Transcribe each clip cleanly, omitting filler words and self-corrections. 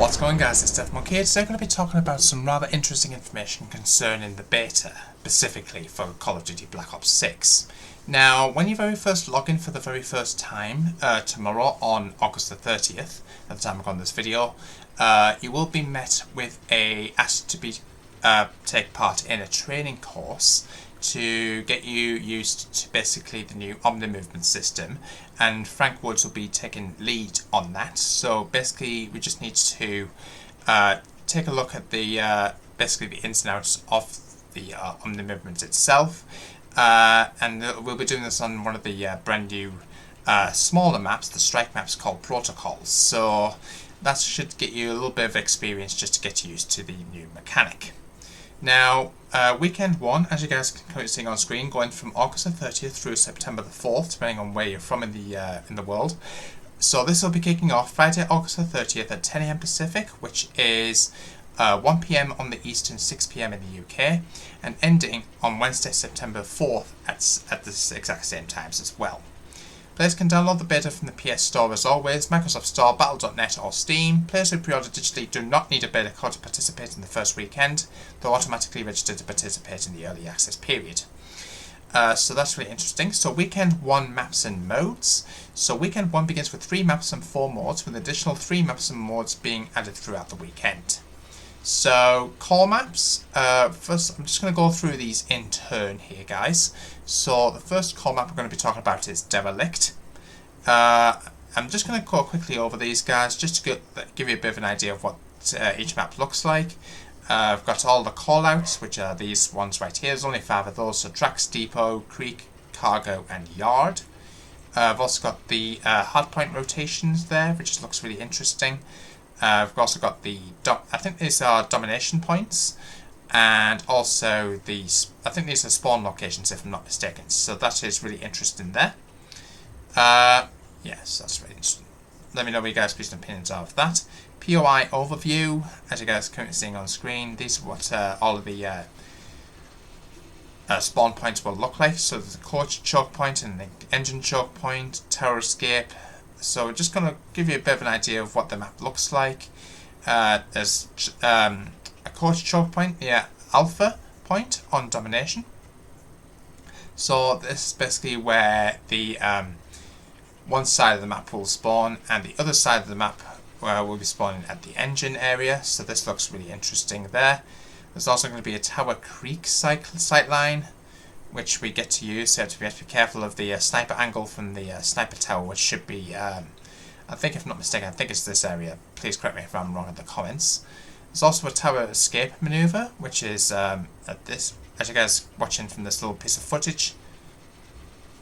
What's going on, guys? It's Death Monkey. Today I'm going to be talking about some rather interesting information concerning the beta, specifically for Call of Duty Black Ops 6. Now, when you very first log in for the very first time, tomorrow on August the 30th, at the time I got this video, you will be met with asked to be take part in a training course to get you used to basically the new Omni movement system, and Frank Woods will be taking lead on that. So basically we just need to take a look at the basically the ins and outs of the Omni movement itself, and we'll be doing this on one of the brand new smaller maps, the strike maps called Protocols. So that should get you a little bit of experience just to get used to the new mechanic. Now, weekend 1, as you guys can currently see on screen, going from August the 30th through September the 4th, depending on where you're from in the world. So this will be kicking off Friday, August the 30th at 10 AM Pacific, which is 1 PM on the East and 6 PM in the UK, and ending on Wednesday, September 4th at the exact same times as well. Players can download the beta from the PS Store as always, Microsoft Store, Battle.net or Steam. Players who pre-order digitally do not need a beta code to participate in the first weekend. They're automatically registered to participate in the early access period. So that's really interesting. So weekend 1 maps and modes. So weekend 1 begins with 3 maps and 4 modes, with additional 3 maps and modes being added throughout the weekend. So core maps, first I'm just going to go through these in turn here, guys. So the first core map we're going to be talking about is Derelict. I'm just going to go quickly over these guys just to give you a bit of an idea of what each map looks like. I've got all the callouts, which are these ones right here. There's only 5 of those, so Tracks, Depot, Creek, Cargo and Yard. I've also got the hardpoint rotations there, which looks really interesting. We've also got the, I think these are domination points, and also these, I think these are spawn locations if I'm not mistaken, so that is really interesting there. Yes, that's really interesting. Let me know what you guys' views and opinions are of that. POI overview, as you guys are currently seeing on screen, these are what all of the spawn points will look like. So there's a coach choke point and the engine choke point, tower escape. So we're just going to give you a bit of an idea of what the map looks like. There's a coach choke point near Alpha point on domination. So this is basically where the one side of the map will spawn, and the other side of the map will be spawning at the engine area. So this looks really interesting there. There's also going to be a Tower Creek sight line, which we get to use, so we have to be careful of the sniper angle from the sniper tower, which should be, I think if I'm not mistaken, I think it's this area. Please correct me if I'm wrong in the comments. There's also a tower escape maneuver, which is at this, as you guys are watching from this little piece of footage.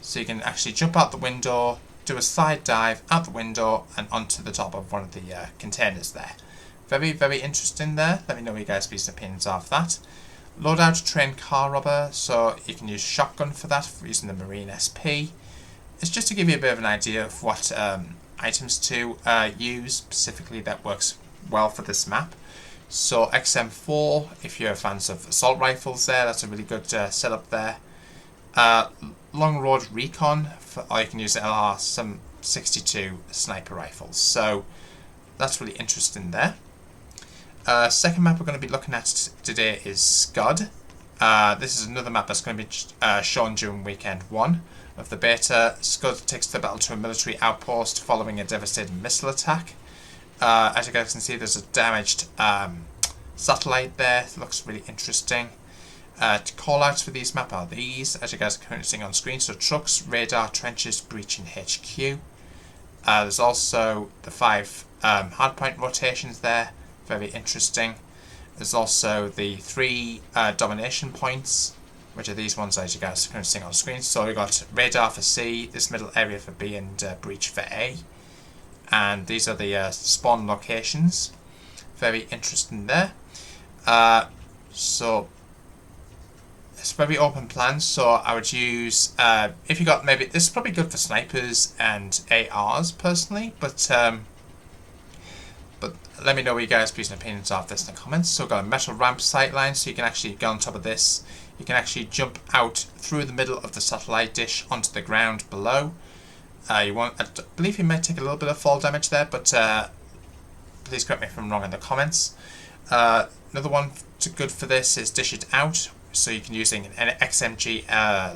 So you can actually jump out the window, do a side dive out the window and onto the top of one of the containers there. Very, very interesting there. Let me know what you guys' views and opinions are of that. Loadout train car robber, so you can use shotgun for that for using the Marine SP. It's just to give you a bit of an idea of what items to use specifically that works well for this map. So XM4, if you're fans of assault rifles there, that's a really good setup there. Long Road Recon, or you can use LR 62 sniper rifles. So that's really interesting there. Second map we're going to be looking at today is Scud. This is another map that's going to be shown during weekend 1 of the beta. Scud takes the battle to a military outpost following a devastating missile attack. As you guys can see, there's a damaged satellite there. It looks really interesting. Callouts for these map are these, as you guys are currently seeing on screen. So trucks, radar, trenches, breach and HQ. There's also the 5 hardpoint rotations there. Very interesting. There's also the 3 domination points, which are these ones as you guys are currently seeing on screen. So we've got radar for C, this middle area for B, and breach for A. And these are the spawn locations. Very interesting there. So it's very open plan, so I would use, if you got maybe, this is probably good for snipers and ARs personally, but let me know what you guys' views and opinions are of this in the comments. So we've got a metal ramp sightline, so you can actually go on top of this. You can actually jump out through the middle of the satellite dish onto the ground below. I believe you might take a little bit of fall damage there, but please correct me if I'm wrong in the comments. Another one good for this is Dish It Out. So you can using an XMG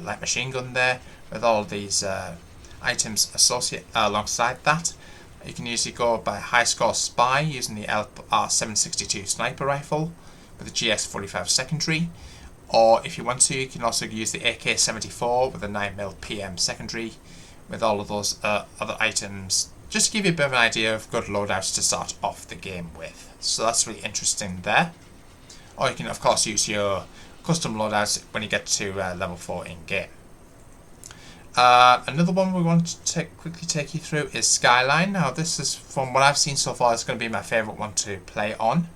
light machine gun there with all of these items associated alongside that. You can usually go by high score spy using the LR762 sniper rifle with the GS45 secondary, or if you want to, you can also use the AK-74 with a 9mm PM secondary with all of those other items, just to give you a bit of an idea of good loadouts to start off the game with. So that's really interesting there. Or you can of course use your custom loadouts when you get to level 4 in game. Another one we want to quickly take you through is Skyline. Now this is, from what I've seen so far, it's going to be my favourite one to play on.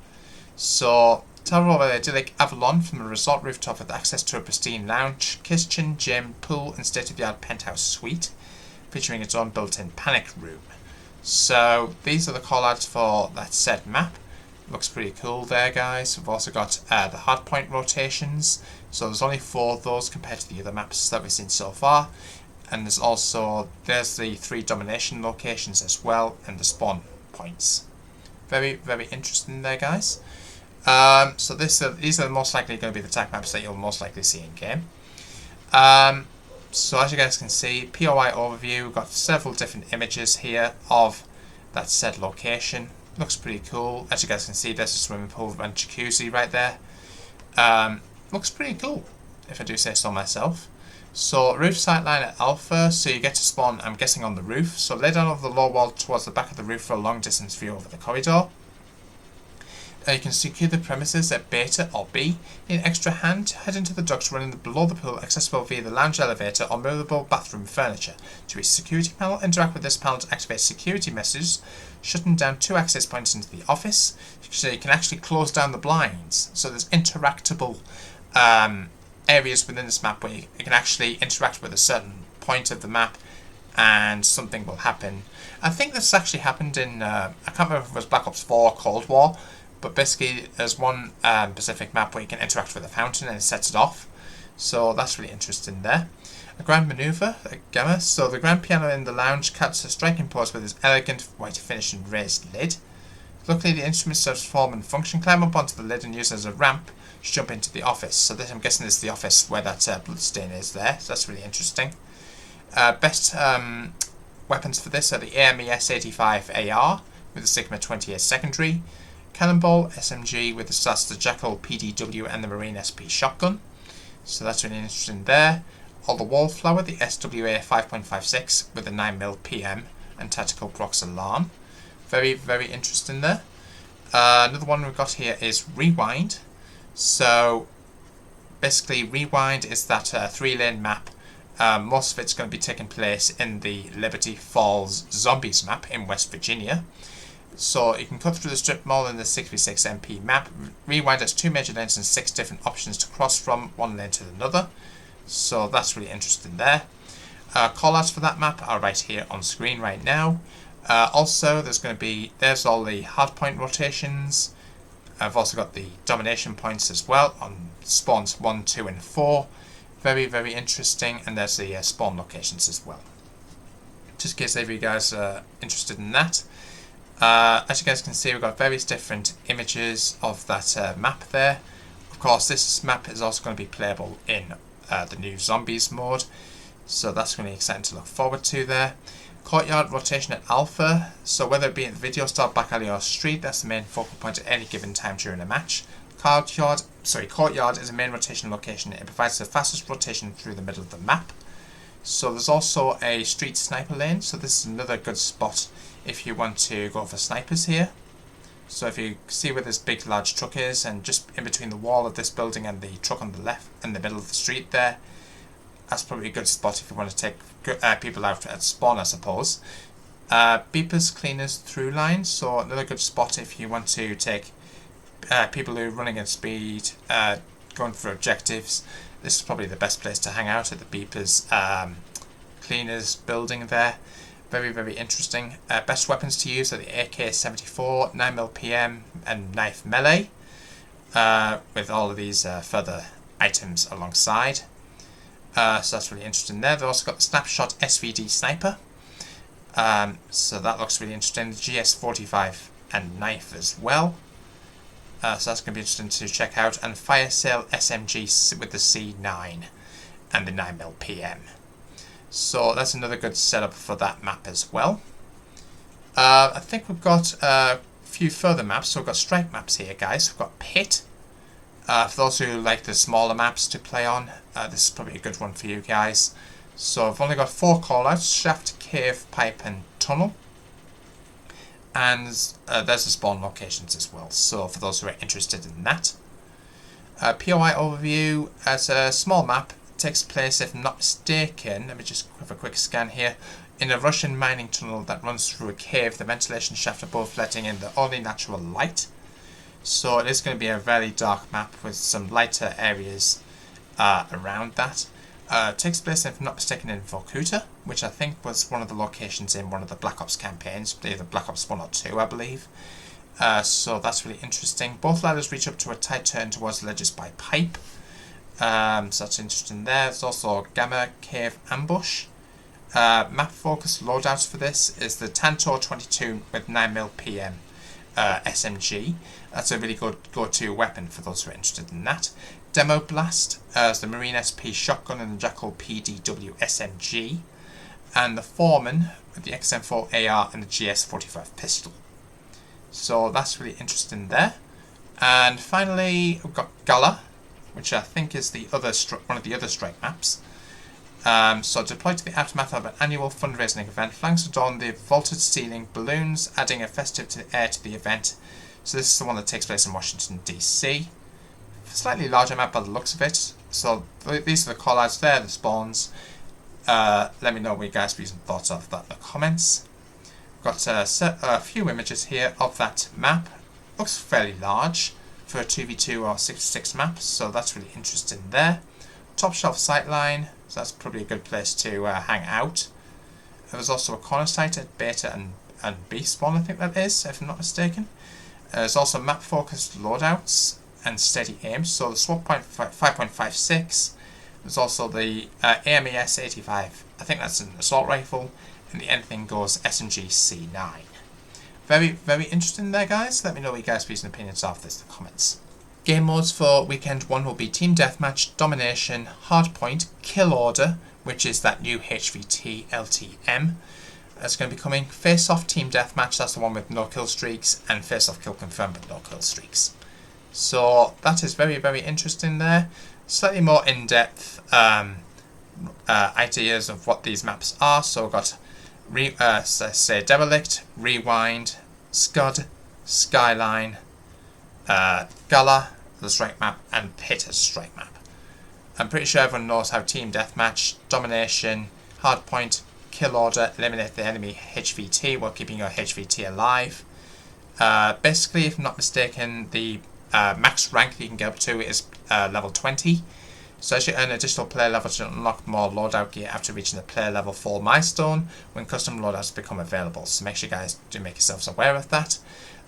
So tell over there, idyllic Avalon from a resort rooftop with access to a pristine lounge, kitchen, gym, pool and state-of-the-art penthouse suite, featuring its own built-in panic room. So these are the callouts for that said map. Looks pretty cool there, guys. We've also got the hardpoint rotations. So there's only 4 of those compared to the other maps that we've seen so far. And there's the 3 domination locations as well, and the spawn points. Very, very interesting there, guys. So these are most likely going to be the tag maps that you'll most likely see in game. So as you guys can see, POI overview, we've got several different images here of that said location. Looks pretty cool. As you guys can see, there's a swimming pool and jacuzzi right there. Looks pretty cool, if I do say so myself. So roof sightline at Alpha, so you get to spawn, I'm guessing, on the roof. So lay down over the low wall towards the back of the roof for a long distance view over the corridor. You can secure the premises at Beta or B. In extra hand, head into the ducts running below the pool, accessible via the lounge elevator or movable bathroom furniture. To reach security panel, interact with this panel to activate security messages, shutting down 2 access points into the office. So you can actually close down the blinds. So there's interactable areas within this map where you can actually interact with a certain point of the map and something will happen. I think this actually happened in, I can't remember if it was Black Ops 4 or Cold War, but basically there's one specific map where you can interact with a fountain and it sets it off. So that's really interesting there. A grand maneuver, a gamma. So the grand piano in the lounge cuts a striking pose with its elegant white finish and raised lid. Luckily the instrument serves form and function. Climb up onto the lid and use it as a ramp to jump into the office. So this, I'm guessing, is the office where that bloodstain is there. So that's really interesting. Best weapons for this are the AMES-85 AR with the Sigma 28 secondary, Cannonball SMG with the Jackal PDW and the Marine SP shotgun. So that's really interesting there. Or the Wallflower, the SWA 5.56 with the 9mm PM and Tactical Prox Alarm. Very, very interesting there. Another one we've got here is Rewind. So basically Rewind is that 3-lane map. Most of it's going to be taking place in the Liberty Falls Zombies map in West Virginia. So you can cut through the strip mall in the 6v6 MP map. Rewind has 2 major lanes and 6 different options to cross from one lane to another. So that's really interesting there. Callouts for that map are right here on screen right now. Also, there's all the hardpoint rotations. I've also got the domination points as well on spawns 1, 2 and 4. Very, very interesting. And there's the spawn locations as well. Just in case any of you guys are interested in that. As you guys can see, we've got various different images of that map there. Of course, this map is also going to be playable in the new Zombies mode. So that's really exciting to look forward to there. Courtyard rotation at Alpha. So whether it be in the video store, back alley or street, that's the main focal point at any given time during a match. Courtyard is a main rotation location. It provides the fastest rotation through the middle of the map. So there's also a street sniper lane. So this is another good spot if you want to go for snipers here. So if you see where this big large truck is, and just in between the wall of this building and the truck on the left in the middle of the street there, that's probably a good spot if you want to take people out at spawn, I suppose. Beepers, cleaners, through lines. So another good spot if you want to take people who are running at speed, going for objectives. This is probably the best place to hang out, at the Beepers cleaners building there. Very, very interesting. Best weapons to use are the AK-74, 9mm PM and knife melee, with all of these further items alongside. So that's really interesting there. They've also got the Snapshot SVD Sniper. So that looks really interesting. The GS45 and knife as well. So that's going to be interesting to check out. And Fire Sale SMG with the C9 and the 9mm PM. So that's another good setup for that map as well. I think we've got a few further maps. So we've got strike maps here, guys. We've got Pit. For those who like the smaller maps to play on, this is probably a good one for you guys. So I've only got 4 callouts: shaft, cave, pipe and tunnel. And there's the spawn locations as well, so for those who are interested in that. POI overview, as a small map, takes place, if I'm not mistaken, let me just have a quick scan here, in a Russian mining tunnel that runs through a cave, the ventilation shaft above letting in the only natural light. So it is going to be a very dark map with some lighter areas around that. Takes place, if I'm not mistaken, in Vorkuta, which I think was one of the locations in one of the Black Ops campaigns, either Black Ops 1 or 2, I believe. So that's really interesting. Both ladders reach up to a tight turn towards the ledges by pipe. So that's interesting there. There's also Gamma Cave Ambush. Map focus loadouts for this is the Tantor 22 with 9mm PM SMG. That's a really good go-to weapon for those who are interested in that. Demo Blast as the Marine SP shotgun and the Jackal PDW SMG, and the Foreman with the XM4 AR and the GS45 pistol. So that's really interesting there. And finally, we've got Gala, which I think is the other one of the other strike maps. So deployed to the aftermath of an annual fundraising event, flanks adorn the vaulted ceiling, balloons adding a festive air to the event. So this is the one that takes place in Washington DC. Slightly larger map by the looks of it. So these are the callouts there, the spawns. Let me know what you guys have some thoughts of that in the comments. Got a few images here of that map. Looks fairly large for a 2v2 or 6v6 map, so that's really interesting there. Top shelf sightline, so that's probably a good place to hang out. There's also a corner sight at beta and B spawn, I think that is, if I'm not mistaken. There's also map focused loadouts and steady aim, so the swap point 5.56. There's also the AMES 85, I think that's an assault rifle, and the Anything Goes SMG C9. Very, very interesting there, guys. Let me know what you guys' views and opinions are of this in the comments. Game modes for weekend 1 will be Team Deathmatch, Domination, Hardpoint, Kill Order, which is that new HVT LTM. That's going to be coming. Face Off Team Deathmatch, that's the one with no kill streaks, and Face Off Kill Confirmed with no kill streaks. So that is very, very interesting there. Slightly more in-depth ideas of what these maps are. So we've got say Derelict, Rewind, Scud, Skyline, Gala, the strike map, and Pit as strike map. I'm pretty sure everyone knows how Team Deathmatch, Domination, Hardpoint, Kill Order, eliminate the enemy HVT while keeping your HVT alive. Basically, if I'm not mistaken, the max rank you can get up to is level 20. So as you earn additional player levels to unlock more loadout gear after reaching the player level 4 milestone when custom loadouts become available. So make sure you guys do make yourselves aware of that.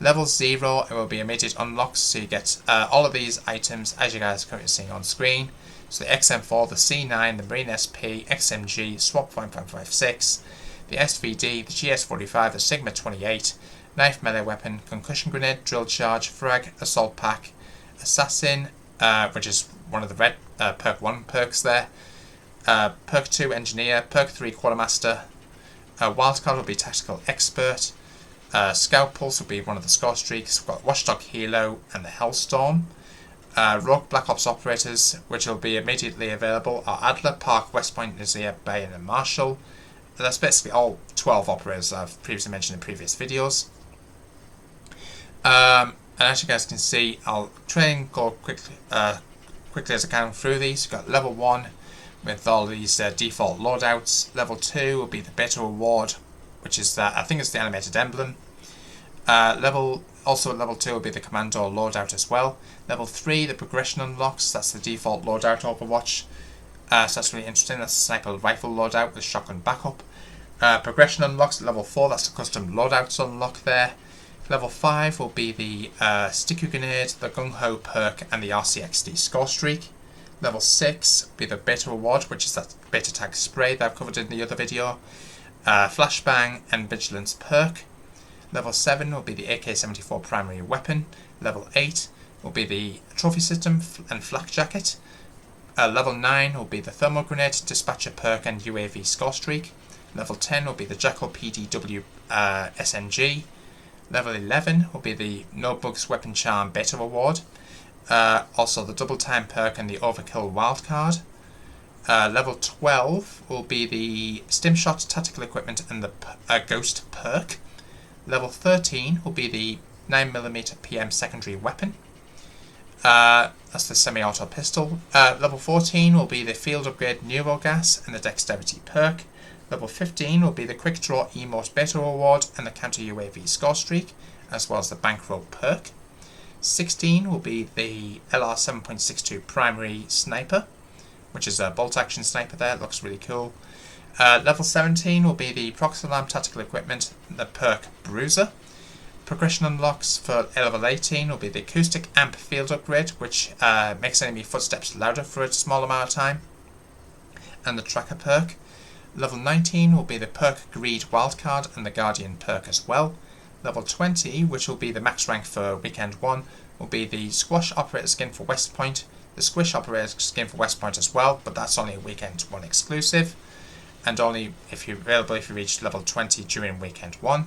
Level 0, it will be immediate unlocks, so you get all of these items as you guys are currently seeing on screen. So the XM4, the C9, the Marine SP, XMG, Swap 5.56, the SVD, the GS45, the Sigma 28, Knife Melee Weapon, Concussion Grenade, Drill Charge, Frag, Assault Pack, Assassin, which is one of the red perk 1 perks there, perk 2 Engineer, perk 3 Quartermaster, Wildcard will be Tactical Expert, Scout Pulse will be one of the score streaks. We've got Watchdog Helo and the Hellstorm. Rogue Black Ops Operators, which will be immediately available, are Adler, Park, West Point, Nazir, Bayon and Marshall. That's basically all 12 operators I've previously mentioned in previous videos. And as you guys can see, I'll try and go quickly as I can through these. We've got level 1 with all these default loadouts. Level 2 will be the Beta Award, which is I think it's the animated emblem. Also at level 2 will be the Commando loadout as well. Level 3, the progression unlocks, that's the default loadout Overwatch. So that's really interesting, that's the sniper rifle loadout with shotgun backup. Progression unlocks at level 4, that's the custom loadouts unlock there. Level 5 will be the Sticky Grenade, the Gung Ho perk and the RCXD score streak. Level 6 will be the Beta Award, which is that Beta Tag spray that I've covered in the other video. Flashbang and Vigilance perk. Level 7 will be the AK-74 primary weapon. Level 8 will be the trophy system and flak jacket. Level 9 will be the thermal grenade, dispatcher perk and UAV score streak. Level 10 will be the Jackal PDW SMG. Level 11 will be the No Bugs Weapon Charm Beta Award. Also the Double Time perk and the Overkill wildcard. Level 12 will be the Stim Shot Tactical Equipment and the Ghost perk. Level 13 will be the 9mm PM secondary weapon. That's the semi-auto pistol. Level 14 will be the Field Upgrade Neurogas and the Dexterity perk. Level 15 will be the Quick Draw Emote Beta Award and the Counter UAV score streak, as well as the Bankroll perk. 16 will be the LR 7.62 primary sniper, which is a bolt action sniper there. It looks really cool. Level 17 will be the Prox Alarm Tactical Equipment, the perk Bruiser. Progression unlocks for level 18 will be the Acoustic Amp Field Upgrade, which makes enemy footsteps louder for a small amount of time, and the Tracker perk. Level 19 will be the perk Greed Wildcard and the Guardian perk as well. Level 20, which will be the max rank for Weekend 1, will be the Squash Operator skin for West Point, the Squish Operator skin for West Point as well, but that's only a Weekend 1 exclusive, and only if you're available if you reach level 20 during Weekend 1.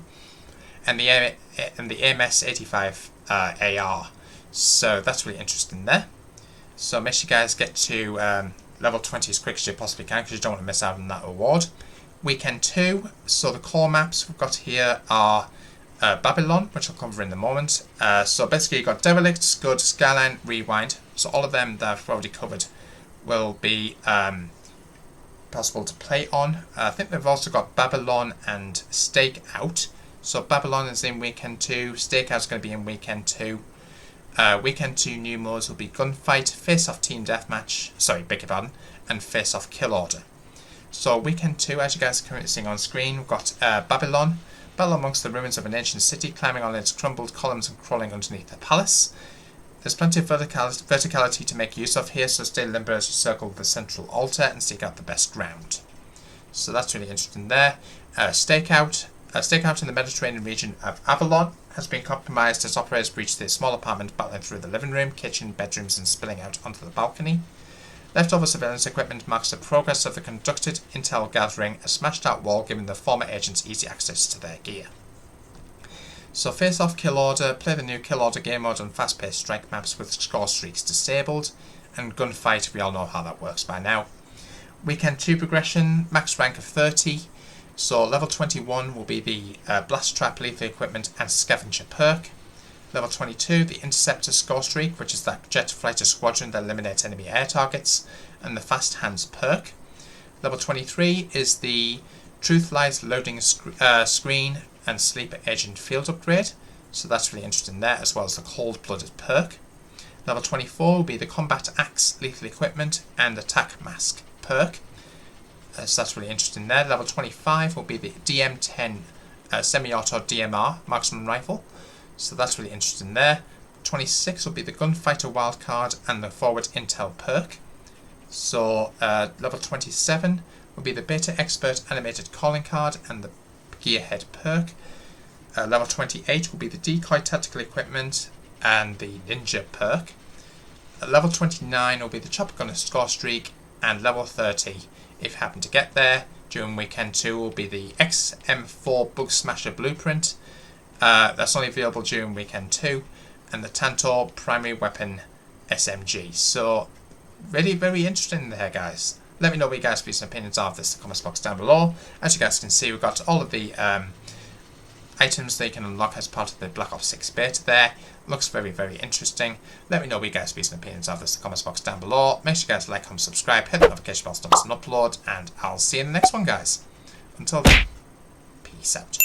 And the AMS 85 AR. So that's really interesting there. So make sure you guys get to level 20 as quick as you possibly can, because you don't want to miss out on that award. Weekend 2, so the core maps we've got here are Babylon, which I'll cover in a moment. So basically you've got Derelict, Scud, Skyline, Rewind. So all of them that I've already covered will be possible to play on. I think they've also got Babylon and Stakeout. So Babylon is in Weekend 2, Stakeout is going to be in Weekend 2. Weekend 2 new modes will be Gunfight, Face-Off Team Deathmatch, and Face-Off Kill Order. So Weekend 2, as you guys are currently seeing on screen, we've got Babylon. Battle amongst the ruins of an ancient city, climbing on its crumbled columns and crawling underneath the palace. There's plenty of verticality to make use of here, so stay limber as you circle the central altar and seek out the best ground. So that's really interesting there. Stakeout in the Mediterranean region of Avalon has been compromised as operators breach the small apartment, battling through the living room, kitchen, bedrooms and spilling out onto the balcony. Leftover surveillance equipment marks the progress of the conducted intel gathering, a smashed out wall giving the former agents easy access to their gear. So Face Off Kill Order, play the new Kill Order game mode on fast paced strike maps with score streaks disabled, and Gunfight, we all know how that works by now. Weekend 2 progression, max rank of 30. So level 21 will be the Blast Trap Lethal Equipment and Scavenger perk. Level 22, the Interceptor score streak, which is that jet fighter squadron that eliminates enemy air targets, and the Fast Hands perk. Level 23 is the Truth Lies Loading Screen and Sleeper Agent field upgrade, so that's really interesting there, as well as the Cold Blooded perk. Level 24 will be the Combat Axe Lethal Equipment and Attack Mask perk. So that's really interesting there. Level 25 will be the DM10 semi-auto DMR marksman rifle. So that's really interesting there. 26 will be the Gunfighter wildcard and the Forward Intel perk. So level 27 will be the Beta Expert animated calling card and the Gearhead perk. Level 28 will be the Decoy tactical equipment and the Ninja perk. Level 29 will be the Chopper Gunner score streak, and level 30, if you happen to get there during Weekend 2, will be the XM4 Bug Smasher Blueprint. That's only available during Weekend 2, and the Tantor Primary Weapon SMG. So, really very interesting there, guys. Let me know what you guys' views and opinions are of this in the comments box down below. As you guys can see, we've got all of the items that you can unlock as part of the Black Ops 6 beta there. Looks very, very interesting. Let me know what you guys' views and opinions are of this in the comments box down below. Make sure you guys like, comment, subscribe, hit the notification bell so don't miss an upload, and I'll see you in the next one, guys. Until then, peace out.